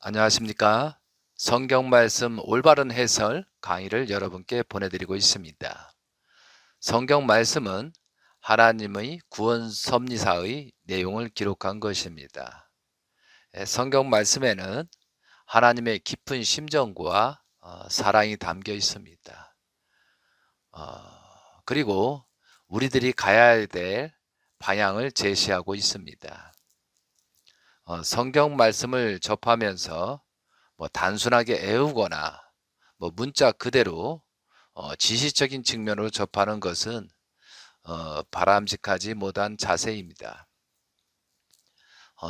안녕하십니까? 성경 말씀 올바른 해설 강의를 여러분께 보내드리고 있습니다. 성경 말씀은 하나님의 구원 섭리사의 내용을 기록한 것입니다. 성경 말씀에는 하나님의 깊은 심정과 사랑이 담겨 있습니다. 그리고 우리들이 가야 될 방향을 제시하고 있습니다. 성경 말씀을 접하면서 단순하게 애우거나 문자 그대로 지시적인 측면으로 접하는 것은 바람직하지 못한 자세입니다.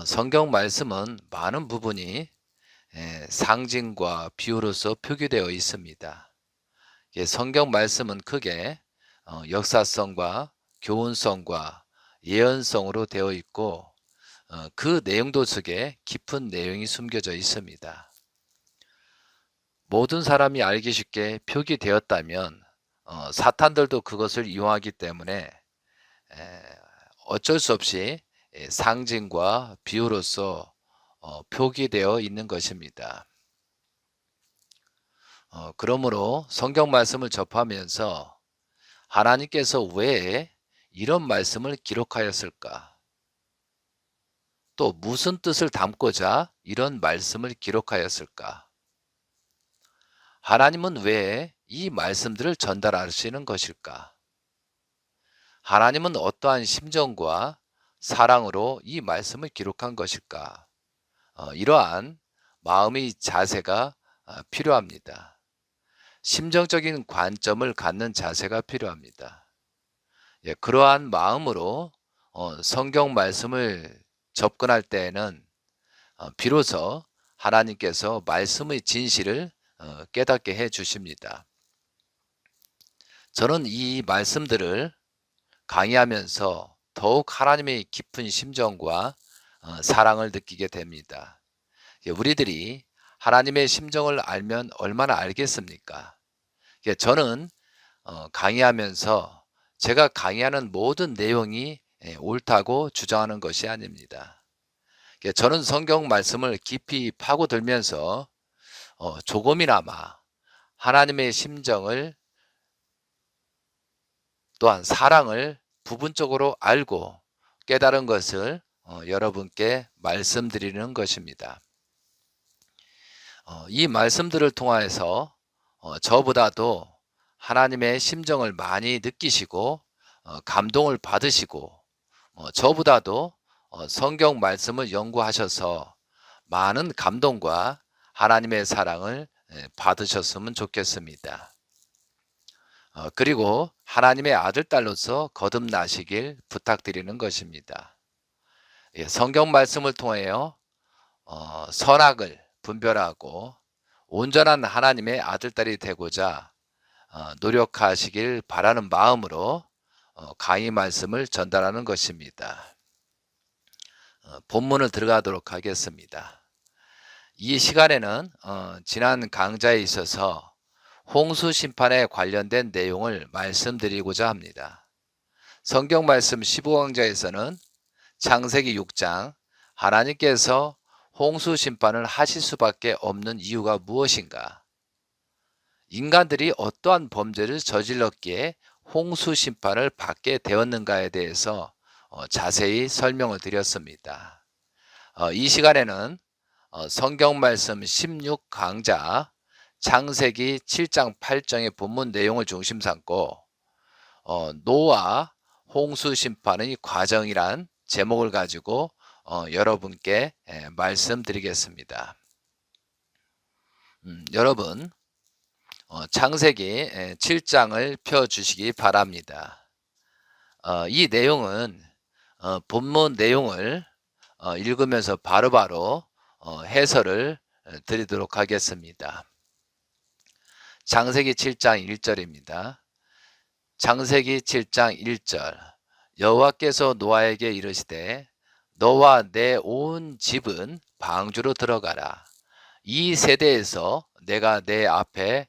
성경 말씀은 많은 부분이 상징과 비유로서 표기되어 있습니다. 성경 말씀은 크게 역사성과 교훈성과 예언성으로 되어 있고 그 내용도 속에 깊은 내용이 숨겨져 있습니다. 모든 사람이 알기 쉽게 표기되었다면 사탄들도 그것을 이용하기 때문에 어쩔 수 없이 상징과 비유로서 표기되어 있는 것입니다. 그러므로 성경 말씀을 접하면서 하나님께서 왜 이런 말씀을 기록하였을까? 또 무슨 뜻을 담고자 이런 말씀을 기록하였을까? 하나님은 왜 이 말씀들을 전달하시는 것일까? 하나님은 어떠한 심정과 사랑으로 이 말씀을 기록한 것일까? 이러한 마음의 자세가 필요합니다. 심정적인 관점을 갖는 자세가 필요합니다. 그러한 마음으로 성경 말씀을 접근할 때에는 비로소 하나님께서 말씀의 진실을 깨닫게 해 주십니다. 저는 이 말씀들을 강의하면서 더욱 하나님의 깊은 심정과 사랑을 느끼게 됩니다. 우리들이 하나님의 심정을 알면 얼마나 알겠습니까? 저는 강의하면서 제가 강의하는 모든 내용이 옳다고 주장하는 것이 아닙니다. 저는 성경 말씀을 깊이 파고들면서 조금이나마 하나님의 심정을 또한 사랑을 부분적으로 알고 깨달은 것을 여러분께 말씀드리는 것입니다. 이 말씀들을 통하여서 저보다도 하나님의 심정을 많이 느끼시고 감동을 받으시고 저보다도 성경 말씀을 연구하셔서 많은 감동과 하나님의 사랑을 받으셨으면 좋겠습니다. 그리고 하나님의 아들, 딸로서 거듭나시길 부탁드리는 것입니다. 성경 말씀을 통하여 선악을 분별하고 온전한 하나님의 아들, 딸이 되고자 노력하시길 바라는 마음으로 강의 말씀을 전달하는 것입니다. 본문을 들어가도록 하겠습니다. 이 시간에는 지난 강좌에 있어서 홍수 심판에 관련된 내용을 말씀드리고자 합니다. 성경 말씀 15강좌에서는 창세기 6장 하나님께서 홍수 심판을 하실 수밖에 없는 이유가 무엇인가? 인간들이 어떠한 범죄를 저질렀기에 홍수 심판을 받게 되었는가에 대해서 자세히 설명을 드렸습니다. 이 시간에는 성경 말씀 16강좌 창세기 7장 8장의 본문 내용을 중심 삼고 노아 홍수 심판의 과정이란 제목을 가지고 여러분께 말씀드리겠습니다. 여러분 창세기 7장을 펴주시기 바랍니다. 이 내용은 본문 내용을 읽으면서 바로바로 해설을 드리도록 하겠습니다. 창세기 7장 1절입니다. 창세기 7장 1절 여호와께서 노아에게 이르시되 너와 내 온 집은 방주로 들어가라. 이 세대에서 내가 내 앞에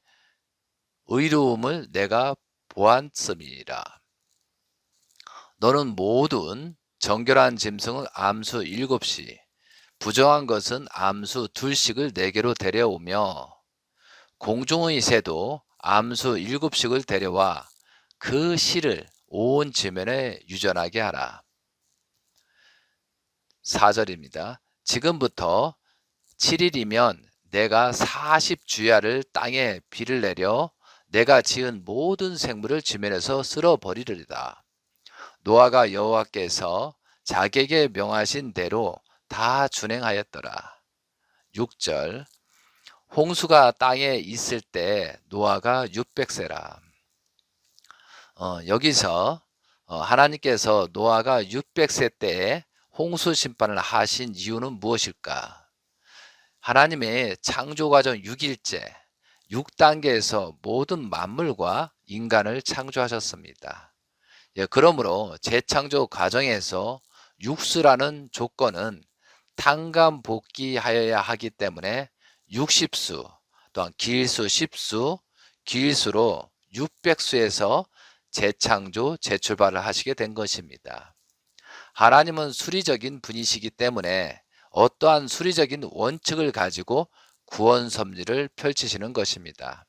의로움을 내가 보았음이라. 너는 모든 정결한 짐승을 암수 7시 부정한 것은 암수 둘씩을 4개로 데려오며 공중의 새도 암수 7씩을 데려와 그 씨를 온 지면에 유전하게 하라. 4절입니다. 지금부터 7일이면 내가 40주야를 땅에 비를 내려 내가 지은 모든 생물을 지면에서 쓸어버리리다. 노아가 여호와께서 자기에게 명하신 대로 다 준행하였더라. 6절 홍수가 땅에 있을 때 노아가 600세라. 여기서 하나님께서 노아가 600세 때에 홍수 심판을 하신 이유는 무엇일까? 하나님의 창조과정 6일째 6단계에서 모든 만물과 인간을 창조하셨습니다. 그러므로 재창조 과정에서 육수라는 조건은 탄감복귀하여야 하기 때문에 60수 또한 길수 10수 길수로 600수에서 재창조 재출발을 하시게 된 것입니다. 하나님은 수리적인 분이시기 때문에 어떠한 수리적인 원칙을 가지고 구원 섭리를 펼치시는 것입니다.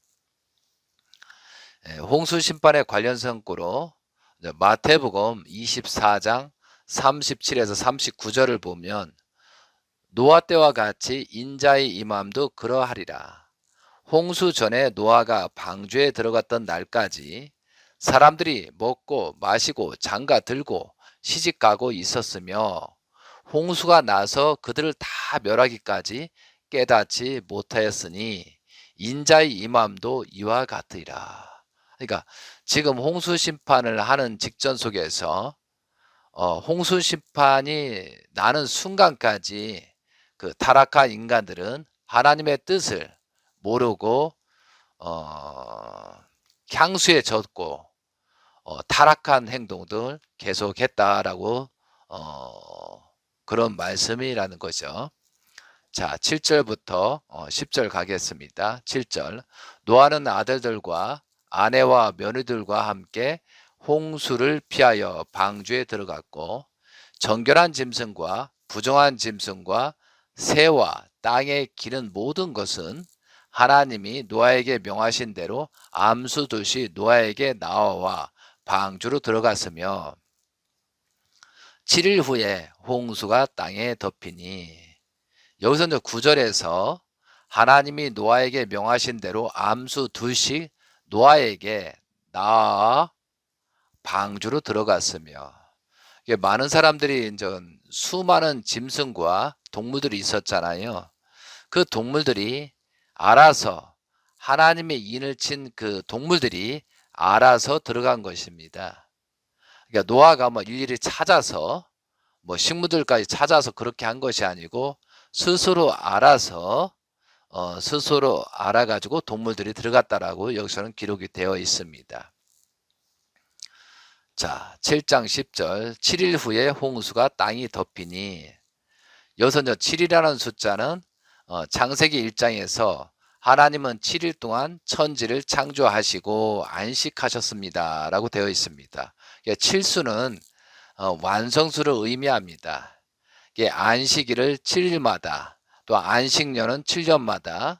홍수 심판의 관련 선고로 마태복음 24장 37에서 39절을 보면 노아 때와 같이 인자의 임함도 그러하리라. 홍수 전에 노아가 방주에 들어갔던 날까지 사람들이 먹고 마시고 장가 들고 시집가고 있었으며 홍수가 나서 그들을 다 멸하기까지 깨닫지 못하였으니 인자의 임함도 이와 같으리라. 그러니까 지금 홍수 심판을 하는 직전 속에서 홍수 심판이 나는 순간까지 그 타락한 인간들은 하나님의 뜻을 모르고 향수에 젖고 타락한 행동들 계속했다라고 그런 말씀이라는 거죠. 자, 7절부터 10절 가겠습니다. 7절 노아는 아들들과 아내와 며느리들과 함께 홍수를 피하여 방주에 들어갔고 정결한 짐승과 부정한 짐승과 새와 땅에 기는 모든 것은 하나님이 노아에게 명하신 대로 암수듯이 노아에게 나와 방주로 들어갔으며 7일 후에 홍수가 땅에 덮이니 여기서 이제 9절에서 하나님이 노아에게 명하신 대로 암수 둘씩 노아에게 나와 방주로 들어갔으며 많은 사람들이 이제 수많은 짐승과 동물들이 있었잖아요. 그 동물들이 알아서 하나님의 인을 친 그 동물들이 알아서 들어간 것입니다. 그러니까 노아가 뭐 일일이 찾아서 뭐 식물들까지 찾아서 그렇게 한 것이 아니고 스스로 알아서 스스로 알아가지고 동물들이 들어갔다라고 여기서는 기록이 되어 있습니다. 자, 7장 10절 7일 후에 홍수가 땅이 덮이니 여기서 7이라는 숫자는 창세기 1장에서 하나님은 7일 동안 천지를 창조하시고 안식하셨습니다 라고 되어 있습니다. 7수는 완성수를 의미합니다. 안식일을 7일마다 또 안식년은 7년마다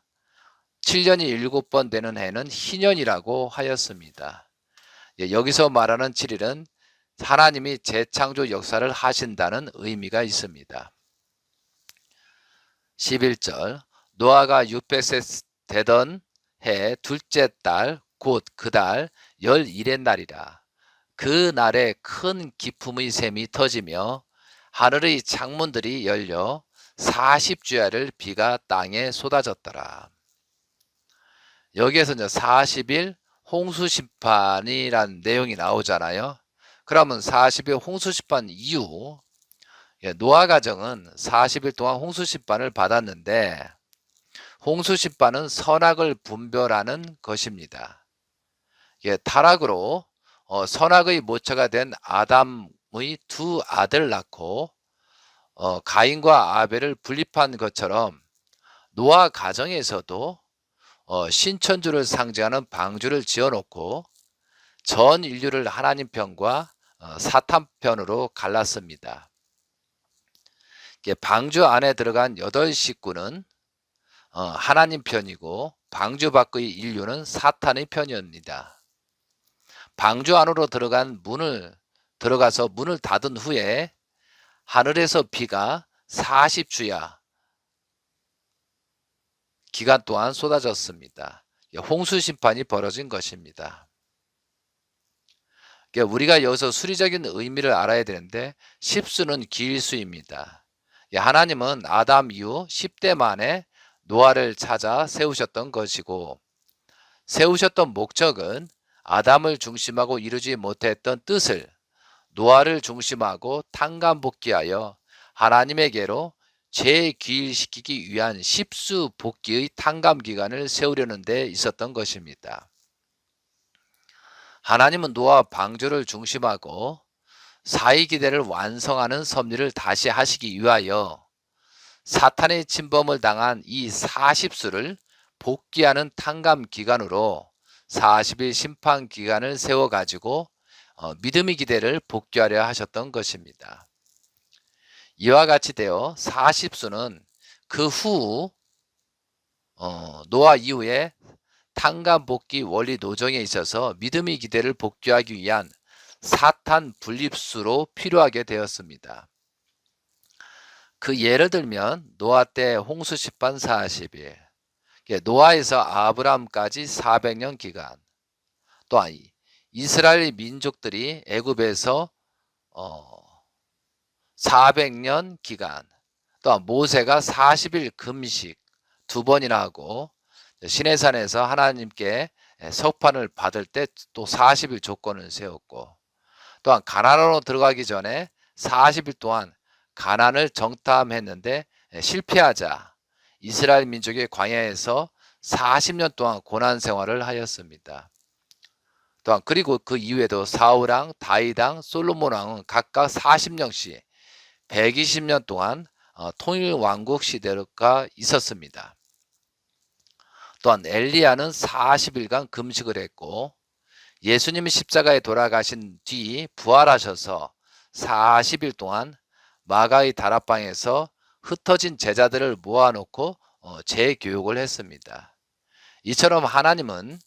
7년이 7번 되는 해는 희년이라고 하였습니다. 여기서 말하는 7일은 하나님이 재창조 역사를 하신다는 의미가 있습니다. 11절 노아가 600세 되던 해 둘째 달 곧 그 달 11의 날이라. 그 날에 큰 기품의 샘이 터지며 하늘의 창문들이 열려 40주야를 비가 땅에 쏟아졌더라. 여기에서 이제 40일 홍수 심판이란 내용이 나오잖아요. 그러면 40일 홍수 심판 이후 노아 가정은 40일 동안 홍수 심판을 받았는데 홍수 심판은 선악을 분별하는 것입니다. 타락으로 선악의 모처가 된 아담의 두 아들 낳고 가인과 아벨을 분립한 것처럼 노아 가정에서도 신천주를 상징하는 방주를 지어놓고 전 인류를 하나님 편과 사탄 편으로 갈랐습니다. 방주 안에 들어간 8식구는 하나님 편이고 방주 밖의 인류는 사탄의 편이옵니다. 방주 안으로 들어가서 문을 닫은 후에 하늘에서 비가 40주야 기간 동안 쏟아졌습니다. 홍수 심판이 벌어진 것입니다. 우리가 여기서 수리적인 의미를 알아야 되는데 십수는 길수입니다. 하나님은 아담 이후 10대 만에 노아를 찾아 세우셨던 것이고, 세우셨던 목적은 아담을 중심하고 이루지 못했던 뜻을 노아를 중심하고 탕감복귀하여 하나님에게로 재귀일시키기 위한 십수 복귀의 탕감기간을 세우려는 데 있었던 것입니다. 하나님은 노아 방주를 중심하고 사이기대를 완성하는 섭리를 다시 하시기 위하여 사탄의 침범을 당한 이 40수를 복귀하는 탕감 기간으로 40일 심판 기간을 세워 가지고 믿음의 기대를 복귀하려 하셨던 것입니다. 이와 같이 되어 40수는 그 후 노아 이후에 탕감 복귀 원리 노정에 있어서 믿음의 기대를 복귀하기 위한 사탄 분립수로 필요하게 되었습니다. 그 예를 들면 노아 때 홍수 심판 40일, 노아에서 아브라함까지 400년 기간, 또한 이스라엘 민족들이 애굽에서 400년 기간, 또한 모세가 40일 금식 2번이나 하고 시내산에서 하나님께 석판을 받을 때 또 40일 조건을 세웠고, 또한 가나안으로 들어가기 전에 40일 동안 가나안을 정탐했는데 실패하자 이스라엘 민족의 광야에서 40년 동안 고난 생활을 하였습니다. 또한 그리고 그 이후에도 사울왕, 다윗왕, 솔로몬왕은 각각 40년씩 120년 동안 통일 왕국 시대가 있었습니다. 또한 엘리야는 40일간 금식을 했고, 예수님이 십자가에 돌아가신 뒤 부활하셔서 40일 동안 마가의 다락방에서 흩어진 제자들을 모아놓고 재교육을 했습니다. 이처럼 하나님은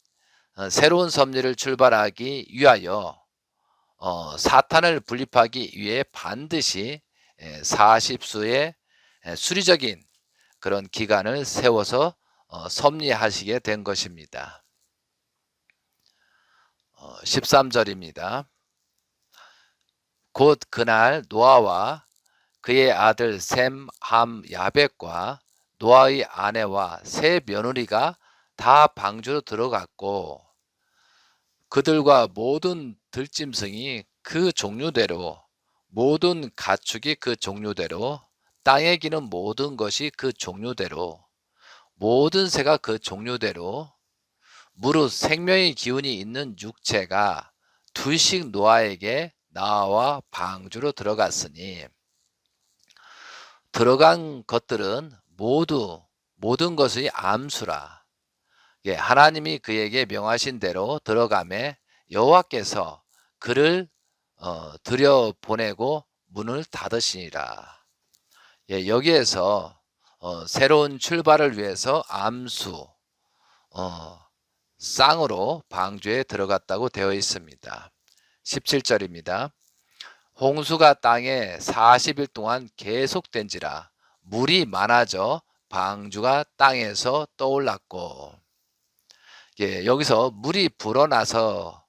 새로운 섭리를 출발하기 위하여 사탄을 분립하기 위해 반드시 40수의 수리적인 그런 기간을 세워서 섭리하시게 된 것입니다. 13절입니다. 곧 그날 노아와 그의 아들 셈, 함, 야벳과 노아의 아내와 세 며느리가 다 방주로 들어갔고, 그들과 모든 들짐승이 그 종류대로, 모든 가축이 그 종류대로, 땅에 기는 모든 것이 그 종류대로, 모든 새가 그 종류대로, 무릇 생명의 기운이 있는 육체가 둘씩 노아에게 나와 방주로 들어갔으니, 들어간 것들은 모든 것의 암수라. 하나님이 그에게 명하신 대로 들어가매 여호와께서 그를 들여보내고 문을 닫으시니라. 여기에서 새로운 출발을 위해서 암수, 쌍으로 방주에 들어갔다고 되어 있습니다. 17절입니다. 홍수가 땅에 40일 동안 계속된지라 물이 많아져 방주가 땅에서 떠올랐고, 여기서 물이 불어나서라잖아요.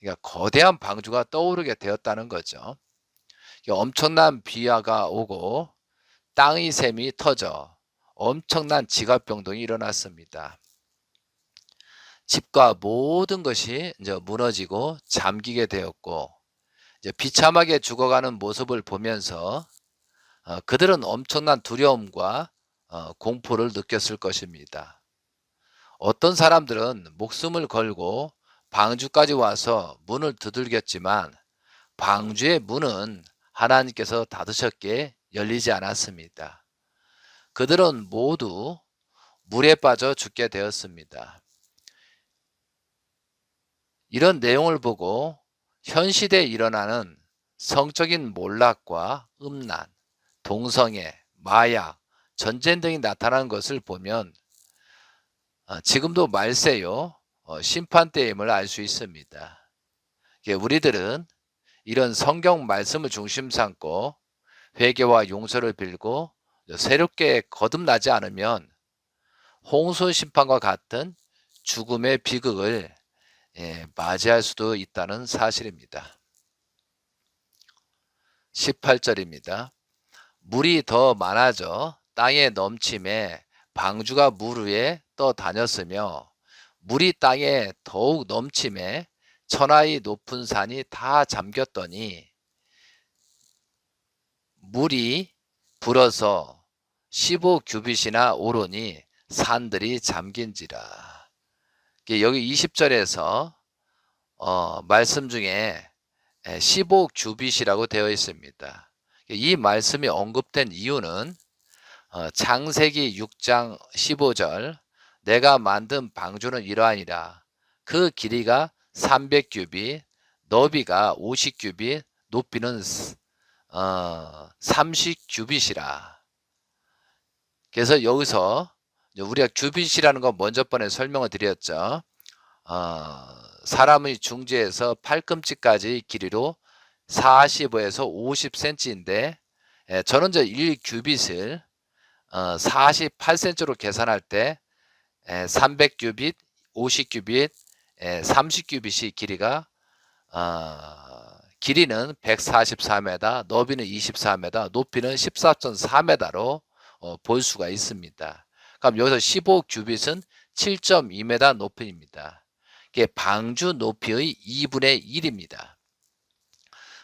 그러니까 거대한 방주가 떠오르게 되었다는 거죠. 엄청난 비가 오고 땅의 샘이 터져 엄청난 지각병동이 일어났습니다. 집과 모든 것이 이제 무너지고 잠기게 되었고, 이제 비참하게 죽어가는 모습을 보면서 그들은 엄청난 두려움과 공포를 느꼈을 것입니다. 어떤 사람들은 목숨을 걸고 방주까지 와서 문을 두들겼지만 방주의 문은 하나님께서 닫으셨기에 열리지 않았습니다. 그들은 모두 물에 빠져 죽게 되었습니다. 이런 내용을 보고 현 시대에 일어나는 성적인 몰락과 음란, 동성애, 마약, 전쟁 등이 나타나는 것을 보면 지금도 말세요. 심판 때임을 알 수 있습니다. 우리들은 이런 성경 말씀을 중심 삼고 회개와 용서를 빌고 새롭게 거듭나지 않으면 홍수 심판과 같은 죽음의 비극을 맞이할 수도 있다는 사실입니다. 18절입니다. 물이 더 많아져 땅에 넘침에 방주가 물 위에 떠다녔으며 물이 땅에 더욱 넘침에 천하의 높은 산이 다 잠겼더니 물이 불어서 15규빗이나 오르니 산들이 잠긴지라. 여기 20절에서 말씀 중에 15규빗이라고 되어 있습니다. 이 말씀이 언급된 이유는 창세기 6장 15절 내가 만든 방주는 이러하니라. 그 길이가 300규빗, 너비가 50규빗, 높이는 30규빗이라. 그래서 여기서 우리가 규빗이라는 거 먼저 번에 설명을 드렸죠. 사람의 중지에서 팔꿈치까지 길이로 45에서 50cm인데 저는 1규빗을 48cm로 계산할 때 300규빗, 50규빗, 30규빗이 길이는 144m, 너비는 24m, 높이는 14.4m로 볼 수가 있습니다. 그럼 여기서 15규빗은 7.2m 높이입니다. 이게 방주 높이의 2분의 1입니다.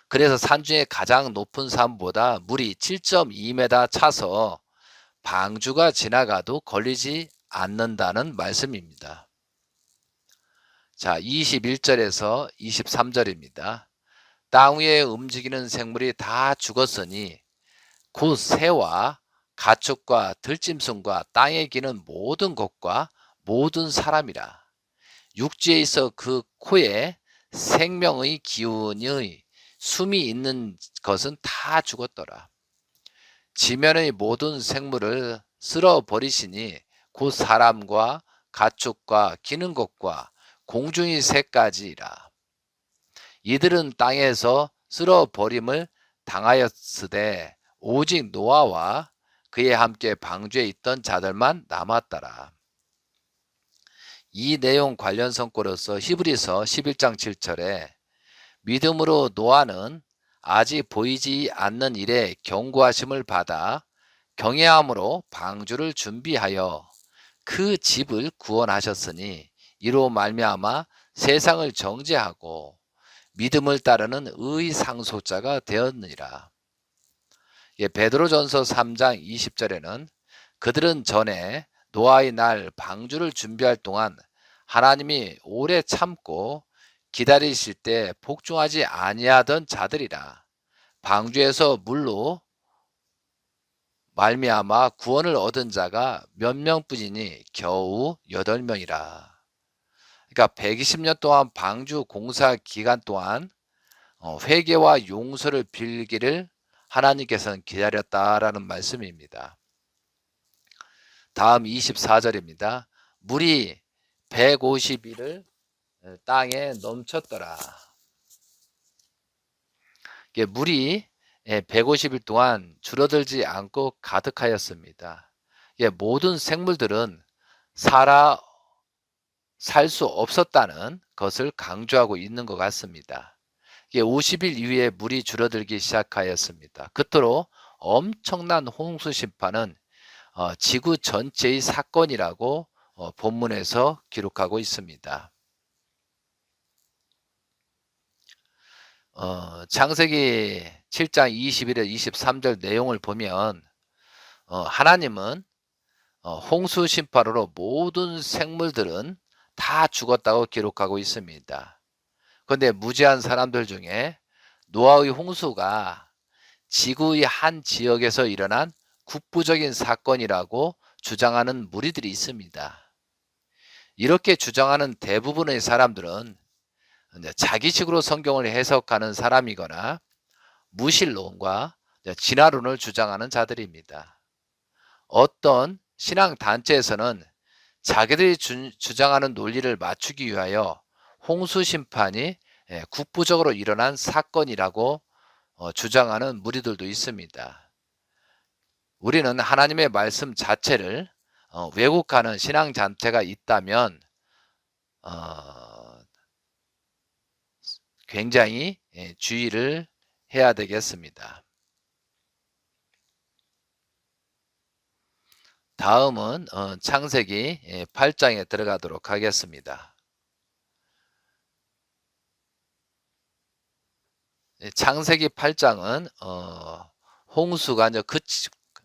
그래서 산 중에 가장 높은 산보다 물이 7.2m 차서 방주가 지나가도 걸리지 않는다는 말씀입니다. 자, 21절에서 23절입니다. 땅 위에 움직이는 생물이 다 죽었으니 곧 새와 가축과 들짐승과 땅에 기는 모든 것과 모든 사람이라. 육지에 있어 그 코에 생명의 기운의 숨이 있는 것은 다 죽었더라. 지면의 모든 생물을 쓸어버리시니 곧 사람과 가축과 기는 것과 공중의 새까지라. 이들은 땅에서 쓸어버림을 당하였으되 오직 노아와 그에 함께 방주에 있던 자들만 남았더라. 이 내용 관련 성구로서 히브리서 11장 7절에 믿음으로 노아는 아직 보이지 않는 일에 경고하심을 받아 경외함으로 방주를 준비하여 그 집을 구원하셨으니 이로 말미암아 세상을 정죄하고 믿음을 따르는 의의 상속자가 되었느니라. 베드로전서 3장 20절에는 그들은 전에 노아의 날 방주를 준비할 동안 하나님이 오래 참고 기다리실 때 복종하지 아니하던 자들이라. 방주에서 물로 말미암아 구원을 얻은 자가 몇 명뿐이니 겨우 8명이라. 그러니까 120년 동안 방주 공사 기간 동안 회개와 용서를 빌기를 하나님께서는 기다렸다라는 말씀입니다. 다음 24절입니다. 물이 150일을 땅에 넘쳤더라. 물이 150일 동안 줄어들지 않고 가득하였습니다. 모든 생물들은 살 수 없었다는 것을 강조하고 있는 것 같습니다. 50일 이후에 물이 줄어들기 시작하였습니다. 그토록 엄청난 홍수 심판은 지구 전체의 사건이라고 본문에서 기록하고 있습니다. 창세기 7장 21절 23절 내용을 보면 하나님은 홍수 심판으로 모든 생물들은 다 죽었다고 기록하고 있습니다. 그런데 무지한 사람들 중에 노아의 홍수가 지구의 한 지역에서 일어난 국부적인 사건이라고 주장하는 무리들이 있습니다. 이렇게 주장하는 대부분의 사람들은 자기식으로 성경을 해석하는 사람이거나 무신론과 진화론을 주장하는 자들입니다. 어떤 신앙 단체에서는 자기들이 주장하는 논리를 맞추기 위하여 홍수 심판이 국부적으로 일어난 사건이라고 주장하는 무리들도 있습니다. 우리는 하나님의 말씀 자체를 왜곡하는 신앙 단체가 있다면 굉장히 주의를 해야 되겠습니다. 다음은 창세기 8장에 들어가도록 하겠습니다. 창세기 8장은 홍수가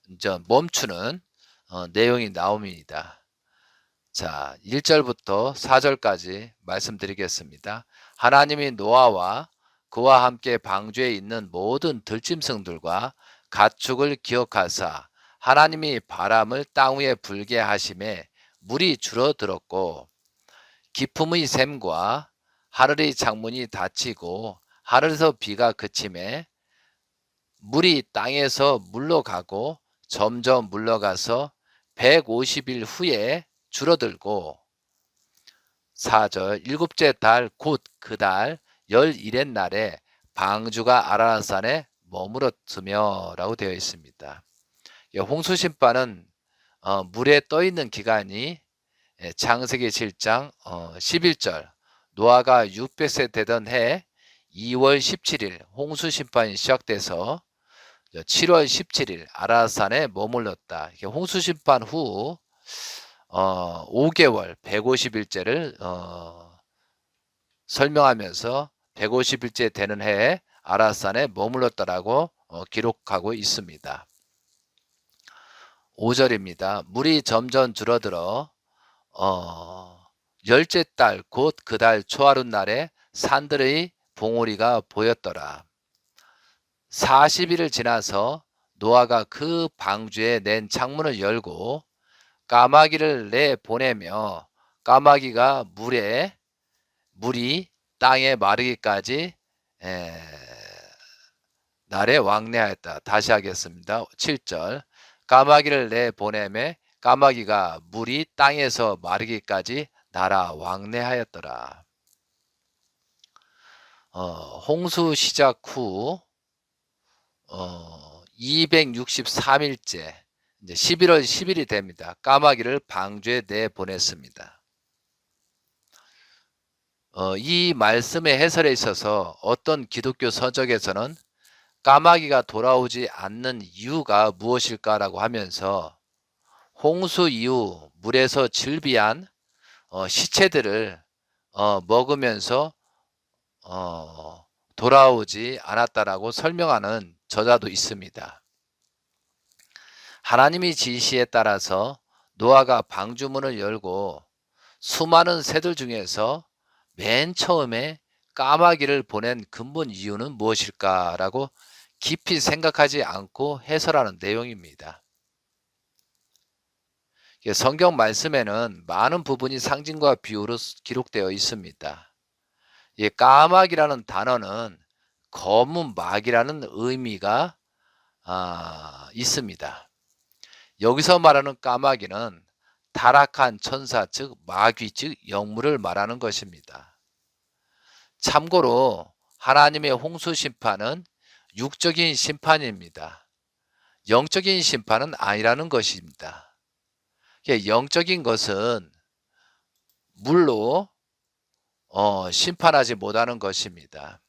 이제 멈추는 내용이 나옵니다. 자, 1절부터 4절까지 말씀드리겠습니다. 하나님이 노아와 그와 함께 방주에 있는 모든 들짐승들과 가축을 기억하사 하나님이 바람을 땅 위에 불게 하심에 물이 줄어들었고 기품의 샘과 하늘의 창문이 닫히고 하늘에서 비가 그침에 물이 땅에서 물러가고 점점 물러가서 150일 후에 줄어들고 4절 일곱째 달 곧 그 달 11의 날에 방주가 아라란산에 머물었으며 라고 되어 있습니다. 홍수 심판은 물에 떠 있는 기간이 창세기 7장 11절 노아가 600세 되던 해 2월 17일 홍수 심판이 시작돼서 7월 17일 아라산에 머물렀다. 홍수 심판 후 5개월 150일째를 설명하면서 150일째 되는 해에 아라산에 머물렀다라고 기록하고 있습니다. 5절입니다. 물이 점점 줄어들어 열째 달 곧 그 달 초하룻 날에 산들의 봉우리가 보였더라. 40일을 지나서 노아가 그 방주에 낸 창문을 열고 까마귀를 내보내며 까마귀가 물이 땅에 마르기까지 날에 왕래하였다. 다시 하겠습니다. 7절 까마귀를 내보내매 까마귀가 물이 땅에서 마르기까지 날아 왕래하였더라. 홍수 시작 후 263일째 이제 11월 10일이 됩니다. 까마귀를 방주에 내보냈습니다. 이 말씀의 해설에 있어서 어떤 기독교 서적에서는 까마귀가 돌아오지 않는 이유가 무엇일까라고 하면서 홍수 이후 물에서 즐비한 시체들을 먹으면서 돌아오지 않았다라고 설명하는 저자도 있습니다. 하나님의 지시에 따라서 노아가 방주문을 열고 수많은 새들 중에서 맨 처음에 까마귀를 보낸 근본 이유는 무엇일까라고 깊이 생각하지 않고 해설하는 내용입니다. 성경 말씀에는 많은 부분이 상징과 비유로 기록되어 있습니다. 까마귀라는 단어는 검은 마귀라는 의미가 있습니다. 여기서 말하는 까마귀는 타락한 천사 즉 마귀 즉 영물을 말하는 것입니다. 참고로 하나님의 홍수 심판은 육적인 심판입니다. 영적인 심판은 아니라는 것입니다. 영적인 것은 물로 심판하지 못하는 것입니다.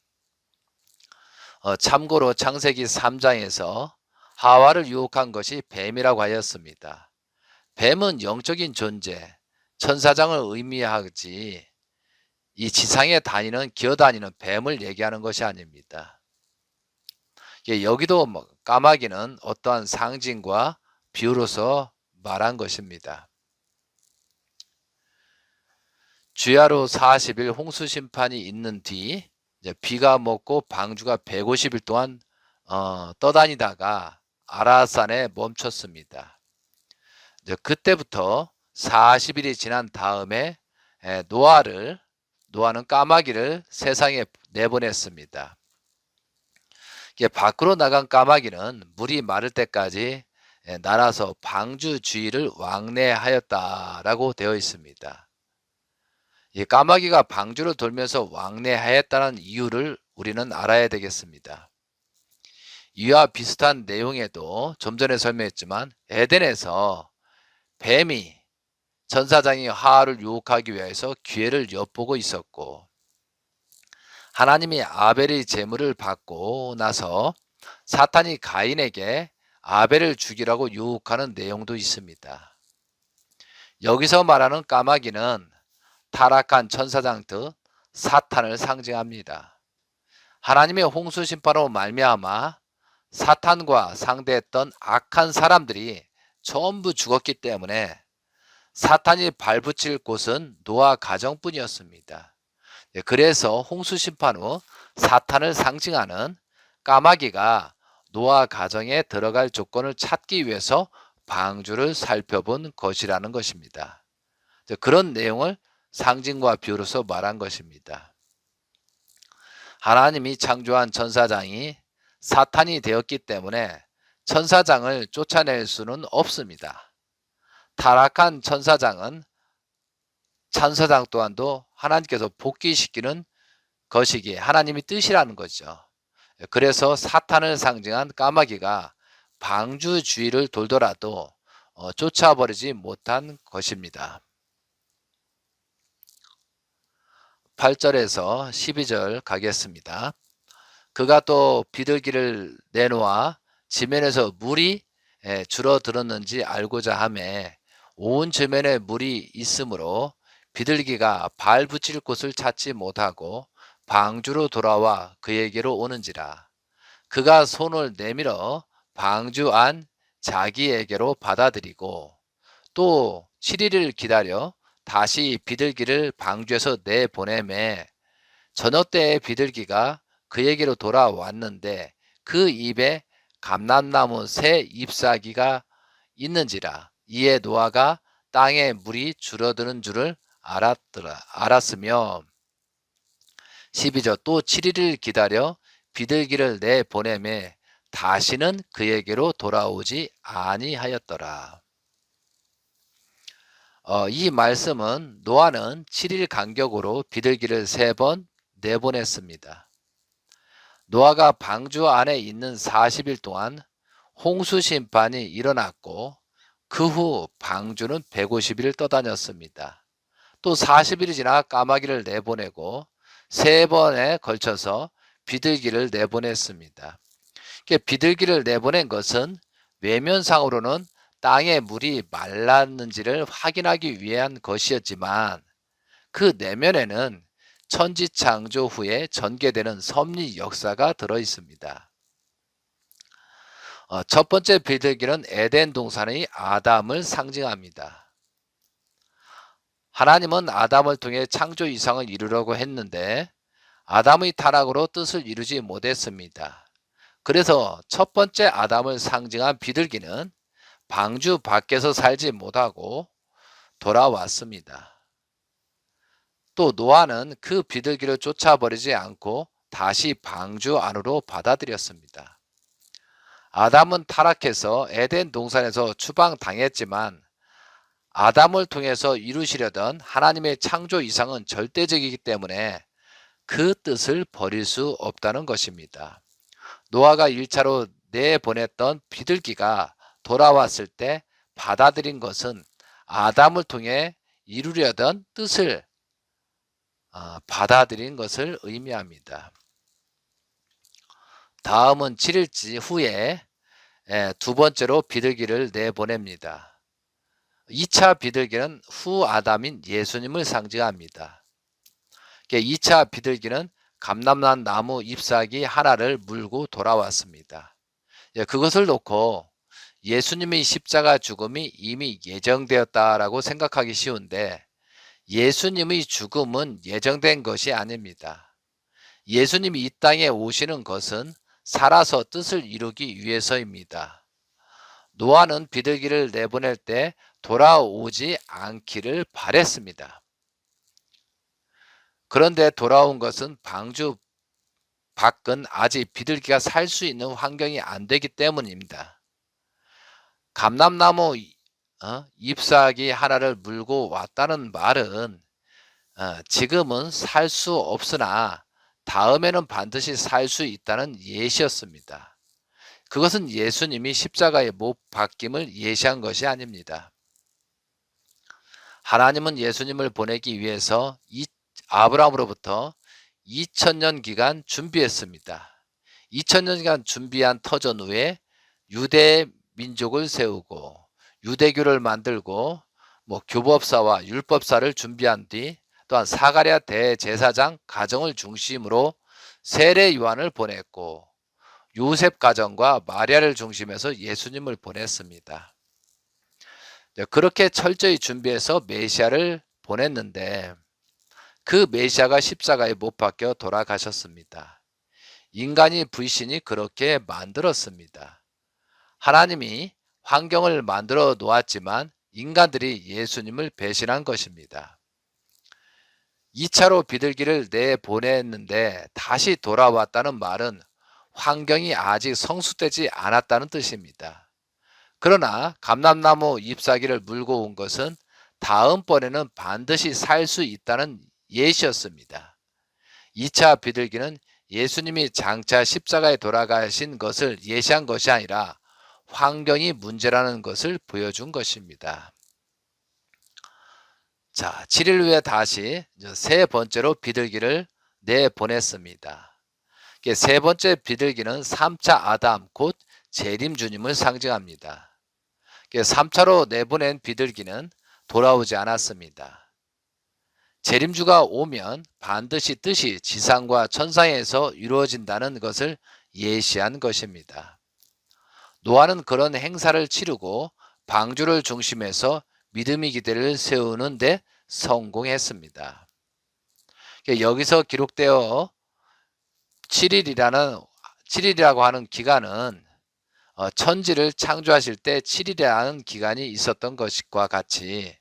참고로 창세기 3장에서 하와를 유혹한 것이 뱀이라고 하였습니다. 뱀은 영적인 존재, 천사장을 의미하지 이 지상에 기어다니는 뱀을 얘기하는 것이 아닙니다. 여기도 까마귀는 어떠한 상징과 비유로서 말한 것입니다. 주야로 40일 홍수 심판이 있는 뒤 이제 비가 먹고 방주가 150일 동안 떠다니다가 아라산에 멈췄습니다. 이제 그때부터 40일이 지난 다음에 노아는 까마귀를 세상에 내보냈습니다. 이게 밖으로 나간 까마귀는 물이 마를 때까지 날아서 방주 주위를 왕래하였다라고 되어 있습니다. 이 까마귀가 방주를 돌면서 왕래하였다는 이유를 우리는 알아야 되겠습니다. 이와 비슷한 내용에도 좀 전에 설명했지만 에덴에서 뱀이 전사장이 하와를 유혹하기 위해서 기회를 엿보고 있었고, 하나님이 아벨의 제물을 받고 나서 사탄이 가인에게 아벨을 죽이라고 유혹하는 내용도 있습니다. 여기서 말하는 까마귀는 타락한 천사장 등 사탄을 상징합니다. 하나님의 홍수 심판으로 말미암아 사탄과 상대했던 악한 사람들이 전부 죽었기 때문에 사탄이 발붙일 곳은 노아 가정뿐이었습니다. 그래서 홍수 심판 후 사탄을 상징하는 까마귀가 노아 가정에 들어갈 조건을 찾기 위해서 방주를 살펴본 것이라는 것입니다. 그런 내용을 상징과 비유로서 말한 것입니다. 하나님이 창조한 천사장이 사탄이 되었기 때문에 천사장을 쫓아낼 수는 없습니다. 타락한 천사장 또한도 하나님께서 복귀시키는 것이기에 하나님의 뜻이라는 거죠. 그래서 사탄을 상징한 까마귀가 방주 주위를 돌더라도 쫓아버리지 못한 것입니다. 8절에서 12절 가겠습니다. 그가 또 비둘기를 내놓아 지면에서 물이 줄어들었는지 알고자 하매 온 지면에 물이 있으므로 비둘기가 발 붙일 곳을 찾지 못하고 방주로 돌아와 그에게로 오는지라. 그가 손을 내밀어 방주 안 자기에게로 받아들이고 또 7일을 기다려 다시 비둘기를 방주에서 내보내매 저녁 때에 비둘기가 그에게로 돌아왔는데 그 입에 감람나무 새 잎사귀가 있는지라. 이에 노아가 땅에 물이 줄어드는 줄을 알았으며 12절 또 7일을 기다려 비둘기를 내보내매 다시는 그에게로 돌아오지 아니하였더라. 이 말씀은 노아는 7일 간격으로 비둘기를 3번 내보냈습니다. 노아가 방주 안에 있는 40일 동안 홍수 심판이 일어났고 그 후 방주는 150일을 떠다녔습니다. 또 40일이 지나 까마귀를 내보내고 3번에 걸쳐서 비둘기를 내보냈습니다. 비둘기를 내보낸 것은 외면상으로는 땅에 물이 말랐는지를 확인하기 위한 것이었지만 그 내면에는 천지창조 후에 전개되는 섭리 역사가 들어 있습니다. 첫 번째 비둘기는 에덴 동산의 아담을 상징합니다. 하나님은 아담을 통해 창조 이상을 이루려고 했는데 아담의 타락으로 뜻을 이루지 못했습니다. 그래서 첫 번째 아담을 상징한 비둘기는 방주 밖에서 살지 못하고 돌아왔습니다. 또 노아는 그 비둘기를 쫓아버리지 않고 다시 방주 안으로 받아들였습니다. 아담은 타락해서 에덴 동산에서 추방당했지만 아담을 통해서 이루시려던 하나님의 창조 이상은 절대적이기 때문에 그 뜻을 버릴 수 없다는 것입니다. 노아가 1차로 내보냈던 비둘기가 돌아왔을 때 받아들인 것은 아담을 통해 이루려던 뜻을 받아들인 것을 의미합니다. 다음은 7일째 후에 두 번째로 비둘기를 내보냅니다. 2차 비둘기는 후 아담인 예수님을 상징합니다. 2차 비둘기는 감람난 나무 잎사귀 하나를 물고 돌아왔습니다. 그것을 놓고 예수님의 십자가 죽음이 이미 예정되었다라고 생각하기 쉬운데 예수님의 죽음은 예정된 것이 아닙니다. 예수님이 이 땅에 오시는 것은 살아서 뜻을 이루기 위해서입니다. 노아는 비둘기를 내보낼 때 돌아오지 않기를 바랬습니다. 그런데 돌아온 것은 방주 밖은 아직 비둘기가 살 수 있는 환경이 안 되기 때문입니다. 감람나무 잎사귀 하나를 물고 왔다는 말은 지금은 살 수 없으나 다음에는 반드시 살 수 있다는 예시였습니다. 그것은 예수님이 십자가에 못 박힘을 예시한 것이 아닙니다. 하나님은 예수님을 보내기 위해서 아브라함으로부터 2000년 기간 준비했습니다. 2000년 기간 준비한 터전 후에 유대 민족을 세우고 유대교를 만들고 교법사와 율법사를 준비한 뒤 또한 사가랴 대제사장 가정을 중심으로 세례 요한을 보냈고 요셉 가정과 마리아를 중심해서 예수님을 보냈습니다. 그렇게 철저히 준비해서 메시아를 보냈는데 그 메시아가 십자가에 못 박혀 돌아가셨습니다. 인간이 불신이 그렇게 만들었습니다. 하나님이 환경을 만들어 놓았지만 인간들이 예수님을 배신한 것입니다. 2차로 비둘기를 내보냈는데 다시 돌아왔다는 말은 환경이 아직 성숙되지 않았다는 뜻입니다. 그러나 감람나무 잎사귀를 물고 온 것은 다음번에는 반드시 살 수 있다는 예시였습니다. 2차 비둘기는 예수님이 장차 십자가에 돌아가신 것을 예시한 것이 아니라 환경이 문제라는 것을 보여준 것입니다. 자, 7일 후에 다시 세 번째로 비둘기를 내보냈습니다. 세 번째 비둘기는 3차 아담 곧 재림 주님을 상징합니다. 3차로 내보낸 비둘기는 돌아오지 않았습니다. 재림주가 오면 반드시 뜻이 지상과 천상에서 이루어진다는 것을 예시한 것입니다. 노아는 그런 행사를 치르고 방주를 중심해서 믿음의 기대를 세우는 데 성공했습니다. 여기서 기록되어 7일이라고 하는 기간은 천지를 창조하실 때 7일이라는 기간이 있었던 것과 같이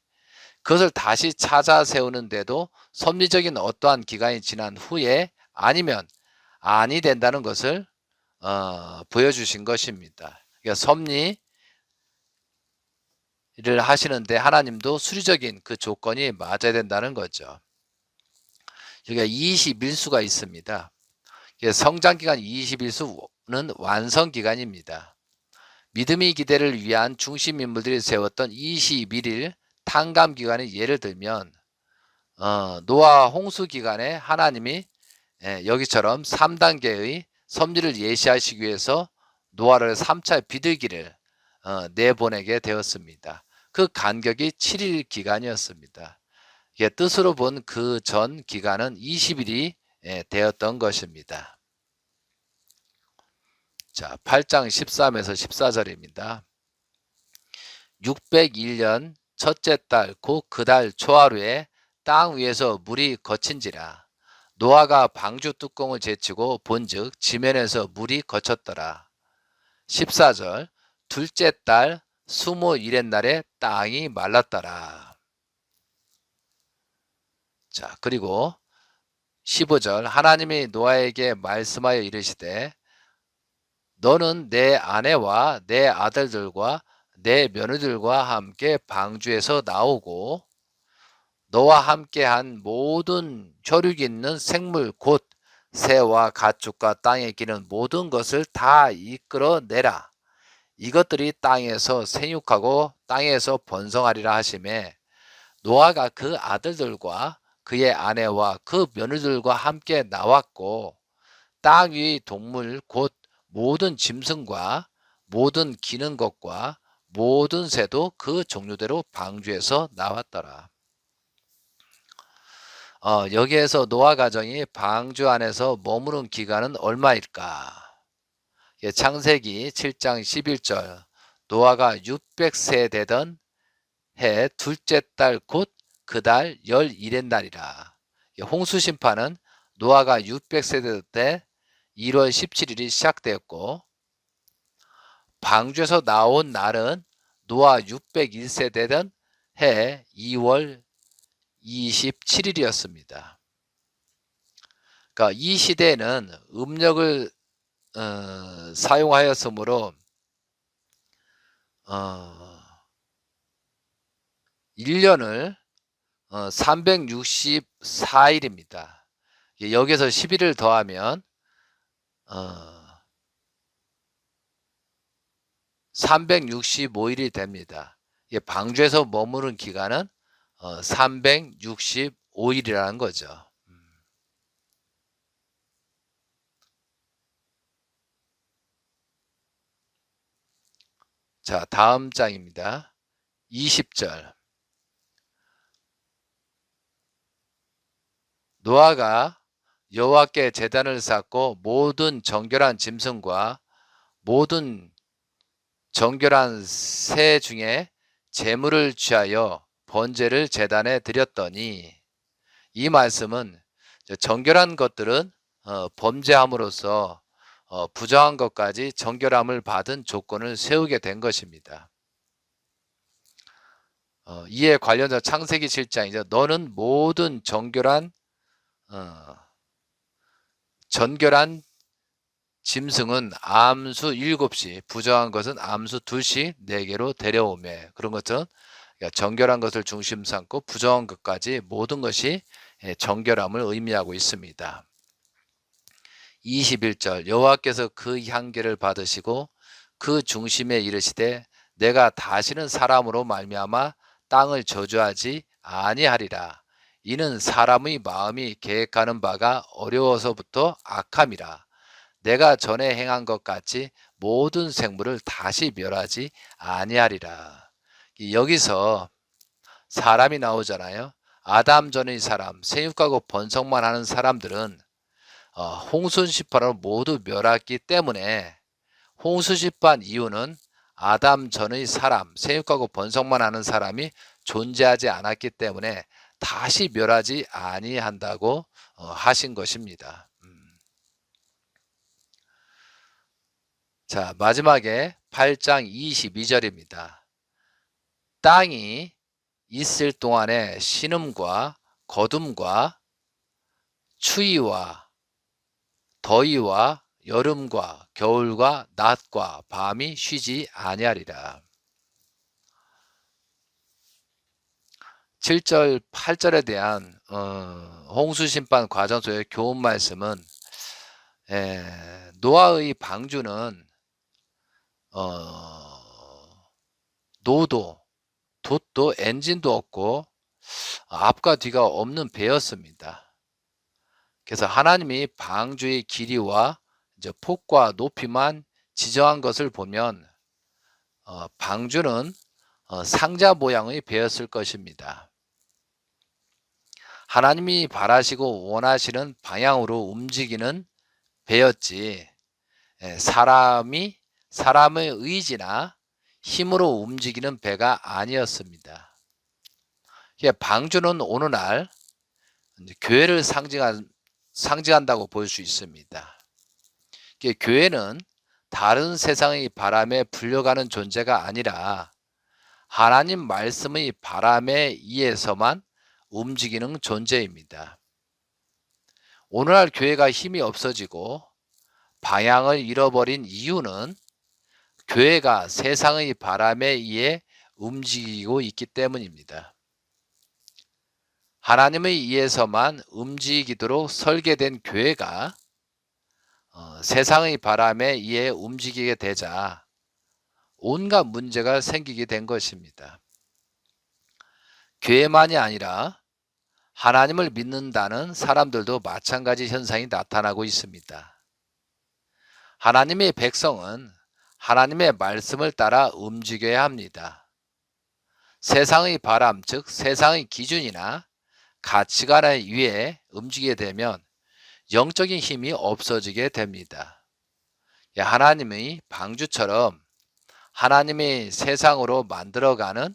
그것을 다시 찾아 세우는데도 섭리적인 어떠한 기간이 지난 후에 아니면 아니 된다는 것을 보여주신 것입니다. 그러니까 섭리를 하시는데 하나님도 수리적인 그 조건이 맞아야 된다는 거죠. 여기가 21수가 있습니다. 성장기간 21수는 완성기간입니다. 믿음의 기대를 위한 중심 인물들이 세웠던 21일 탕감 기간의 예를 들면 노아 홍수 기간에 하나님이 여기처럼 3단계의 섭리를 예시하시기 위해서 노아를 3차 비둘기를 내보내게 되었습니다. 그 간격이 7일 기간이었습니다. 뜻으로 본 그 전 기간은 20일이 되었던 것입니다. 자, 8장 13에서 14절입니다. 601년 첫째 달 곧 그 달 초하루에 땅 위에서 물이 거친지라. 노아가 방주 뚜껑을 제치고 본즉 지면에서 물이 거쳤더라. 14절 둘째 달 21의 날에 땅이 말랐더라. 자, 그리고 15절 하나님이 노아에게 말씀하여 이르시되 너는 내 아내와 내 아들들과 내 며느리들과 함께 방주에서 나오고 너와 함께한 모든 혈육 있는 생물 곧 새와 가축과 땅에 기는 모든 것을 다 이끌어내라. 이것들이 땅에서 생육하고 땅에서 번성하리라 하시매 노아가 그 아들들과 그의 아내와 그 며느리들과 함께 나왔고 땅 위 동물 곧 모든 짐승과 모든 기는 것과 모든 새도 그 종류대로 방주에서 나왔더라. 여기에서 노아 가정이 방주 안에서 머무른 기간은 얼마일까? 창세기 7장 11절 노아가 600세 되던 해 둘째 달 곧 그 달 11의 날이라. 홍수 심판은 노아가 600세 될 때 1월 17일이 시작되었고 방주에서 나온 날은 노아 601세 되던 해 2월 27일이었습니다. 그러니까 이 시대에는 음력을 사용하였으므로 1년을 364일입니다. 여기서 11을 더하면 365일이 됩니다. 방주에서 머무는 기간은 365일이라는 거죠. 자, 다음 장입니다. 20절. 노아가 여호와께 제단을 쌓고 모든 정결한 짐승과 모든 정결한 새 중에 제물을 취하여 번제를 제단에 드렸더니, 이 말씀은 정결한 것들은 범죄함으로써 부정한 것까지 정결함을 받은 조건을 세우게 된 것입니다. 이에 관련해서 창세기 7장이죠. 너는 모든 정결한 전결한 짐승은 암수 7씩, 부정한 것은 암수 2씩 4개로 데려오매. 그런 것은 정결한 것을 중심 삼고 부정한 것까지 모든 것이 정결함을 의미하고 있습니다. 21절. 여호와께서 그 향기를 받으시고 그 중심에 이르시되 내가 다시는 사람으로 말미암아 땅을 저주하지 아니하리라. 이는 사람의 마음이 계획하는 바가 어려워서부터 악함이라. 내가 전에 행한 것 같이 모든 생물을 다시 멸하지 아니하리라. 여기서 사람이 나오잖아요. 아담 전의 사람, 생육하고 번성만 하는 사람들은 홍수심판으로 모두 멸했기 때문에, 홍수심판 이유는 아담 전의 사람, 생육하고 번성만 하는 사람이 존재하지 않았기 때문에 다시 멸하지 아니한다고 하신 것입니다. 자, 마지막에 8장 22절입니다. 땅이 있을 동안에 신음과 거둠과 추위와 더위와 여름과 겨울과 낮과 밤이 쉬지 아니하리라. 7절 8절에 대한 홍수심판 과정 속의 교훈 말씀은, 노아의 방주는 노도, 돛도, 엔진도 없고 앞과 뒤가 없는 배였습니다. 그래서 하나님이 방주의 길이와 이제 폭과 높이만 지정한 것을 보면 방주는 상자 모양의 배였을 것입니다. 하나님이 바라시고 원하시는 방향으로 움직이는 배였지, 사람의 의지나 힘으로 움직이는 배가 아니었습니다. 방주는 오늘날 교회를 상징한다고 볼 수 있습니다. 교회는 다른 세상의 바람에 불려가는 존재가 아니라 하나님 말씀의 바람에 의해서만 움직이는 존재입니다. 오늘날 교회가 힘이 없어지고 방향을 잃어버린 이유는 교회가 세상의 바람에 의해 움직이고 있기 때문입니다. 하나님에 의해서만 움직이도록 설계된 교회가 세상의 바람에 의해 움직이게 되자 온갖 문제가 생기게 된 것입니다. 교회만이 아니라 하나님을 믿는다는 사람들도 마찬가지 현상이 나타나고 있습니다. 하나님의 백성은 하나님의 말씀을 따라 움직여야 합니다. 세상의 바람, 즉 세상의 기준이나 가치관에 의해 움직이게 되면 영적인 힘이 없어지게 됩니다. 하나님의 방주처럼 하나님의 세상으로 만들어가는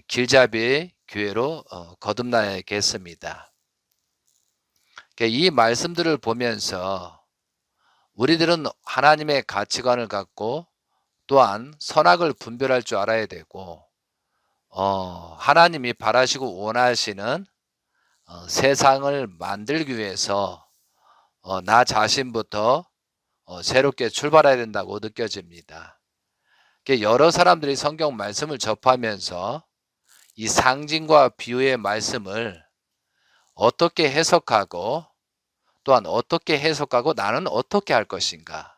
길잡이의 교회로 거듭나야겠습니다. 이 말씀들을 보면서 우리들은 하나님의 가치관을 갖고 또한 선악을 분별할 줄 알아야 되고, 하나님이 바라시고 원하시는 세상을 만들기 위해서 나 자신부터 새롭게 출발해야 된다고 느껴집니다. 여러 사람들이 성경 말씀을 접하면서 이 상징과 비유의 말씀을 어떻게 해석하고 또한 어떻게 해석하고 나는 어떻게 할 것인가.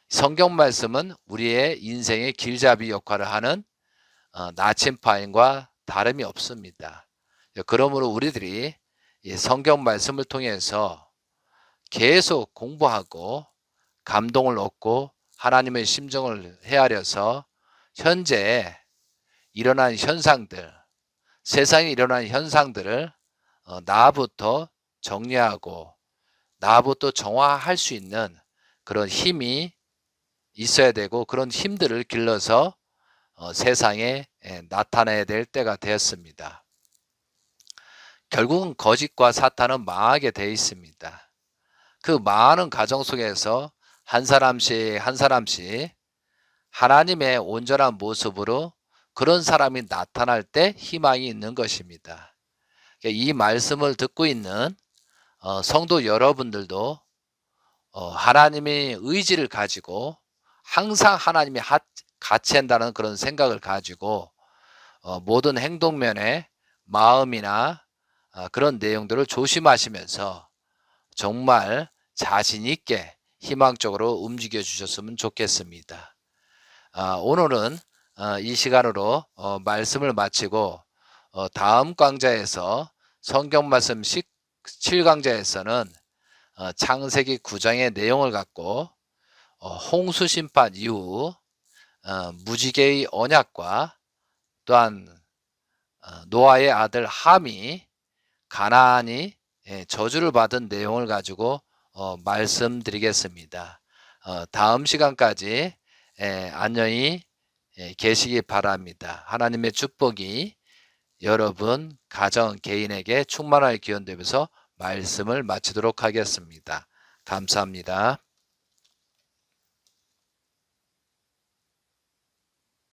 성경 말씀은 우리의 인생의 길잡이 역할을 하는 나침반과 다름이 없습니다. 그러므로 우리들이 이 성경 말씀을 통해서 계속 공부하고 감동을 얻고 하나님의 심정을 헤아려서 현재 일어난 현상들, 세상에 일어난 현상들을 나부터 정리하고 나부터 정화할 수 있는 그런 힘이 있어야 되고 그런 힘들을 길러서 세상에 나타내야 될 때가 되었습니다. 결국은 거짓과 사탄은 망하게 되어 있습니다. 그 망하는 과정 속에서 한 사람씩 한 사람씩 하나님의 온전한 모습으로 그런 사람이 나타날 때 희망이 있는 것입니다. 이 말씀을 듣고 있는 성도 여러분들도 하나님의 의지를 가지고 항상 하나님이 같이 한다는 그런 생각을 가지고 모든 행동면에 마음이나 그런 내용들을 조심하시면서 정말 자신 있게 희망적으로 움직여 주셨으면 좋겠습니다. 오늘은 이 시간으로 말씀을 마치고 다음 강좌에서 성경 말씀 17강좌에서는 창세기 9장의 내용을 갖고 홍수 심판 이후 무지개의 언약과 또한 노아의 아들 함이 가나안이 저주를 받은 내용을 가지고 말씀드리겠습니다. 다음 시간까지 안녕히 계시기 바랍니다. 하나님의 축복이 여러분 가정 개인에게 충만하게 기원되면서 말씀을 마치도록 하겠습니다. 감사합니다.